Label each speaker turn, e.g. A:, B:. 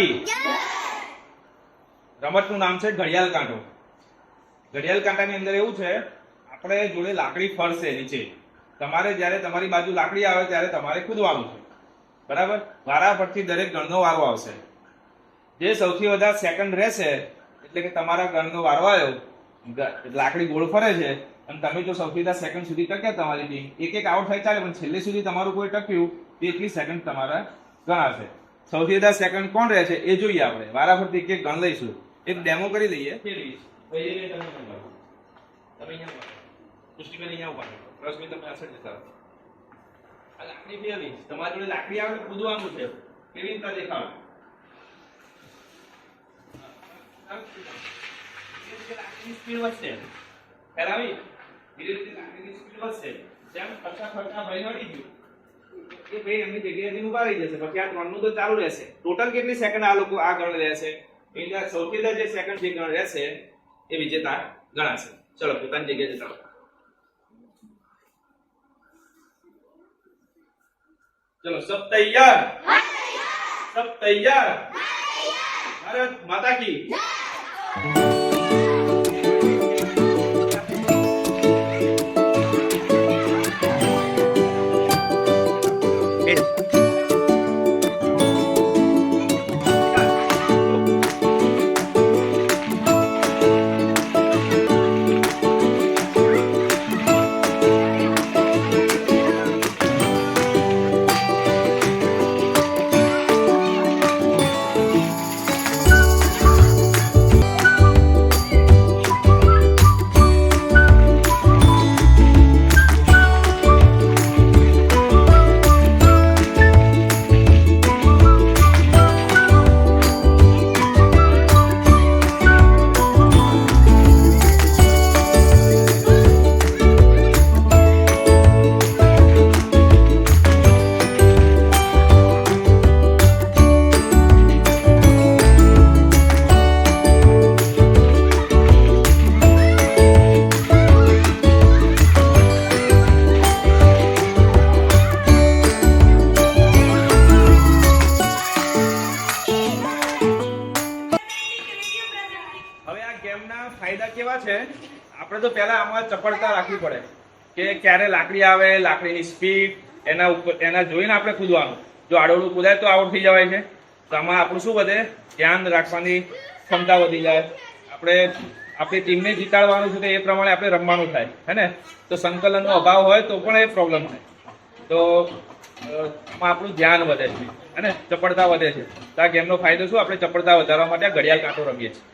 A: માતાજી રમતનું નામ છે ઘડિયાળ કાંટો. ઘડિયાળ કાંટાની અંદર એવું છે, આપણે જોડે લાકડી ફરશે નીચે. તમારે જ્યારે તમારી બાજુ લાકડી આવે ત્યારે તમારે કૂદવાનું છે, બરાબર. વારા પરથી દરેક ગણનો વારો આવશે. જે સૌથી વધારે સેકન્ડ રહેશે એટલે કે તમારા ગણનો વારો આવ્યો, લાકડી ગોળ ફરે છે અને તમે જો સૌથી વધારે સેકન્ડ સુધી ટક્યા તમારી ટીમ, એક એક આઉટ થાય ચાલે, પણ છેલ્લે સુધી તમારું કોઈ ટક્યું એટલી સેકન્ડ તમારા ગણાશે. સૌથી વધારે સેકન્ડ કોણ રહે છે એ જોઈએ આપણે. વારા ફરતી એક એક ગણ લઈશું, એક ડેમો કરી લઈએ. લાકડી ફેરવી, તમારી જોડે લાકડી આવે કૂદવાનું છે, કેવી રીતે દેખાડો. લાકડીની સ્પીડ વધશે, ફેરાવી ધીરે ધીરે લાકડીની સ્પીડ વધશે. જેમ ફરતા ફરતા ભાઈ નડી ગયું એ ભાઈ એમની જગ્યાએથી ઉભા રહી જશે. પછી આ ત્રણનું તો ચાલુ રહેશે. ટોટલ કેટલી સેકન્ડ આ લોકો આ ગણ રહેશે, એટલે સૌથી વધારે જે સેકન્ડ જે ગણ રહેશે એ વિજેતા ગણાશે. ચલો પોતાની જગ્યાએ જતા રહો. चलो सब तैयार, सब तैयार, भारत माता की. ફાયદા કેવા છે, આપણે તો પહેલા આમાં ચપળતા રાખવી પડે કે ક્યારે લાકડી આવે, લાકડીની સ્પીડ, એના ઉપર એના જોઈને આપણે કૂદવાનું. જો આડોડું કૂદાય તો આઉટ થઈ જવાય છે. તો આમાં આપણું શું વધે, ધ્યાન રાખવાની ક્ષમતા વધી જાય. આપણે આપણી ટીમને જીતાડવાનું છે તો એ પ્રમાણે આપણે રમવાનું થાય, હે ને. તો સંકલનનો અભાવ હોય તો પણ એ પ્રોબ્લેમ થાય. તો આમાં આપણું ધ્યાન વધે છે અને ચપળતા વધે છે. તો આ ગેમનો ફાયદો શું, આપણે ચપળતા વધારવા માટે આ ઘડિયાળ કાંટો રમીએ છીએ.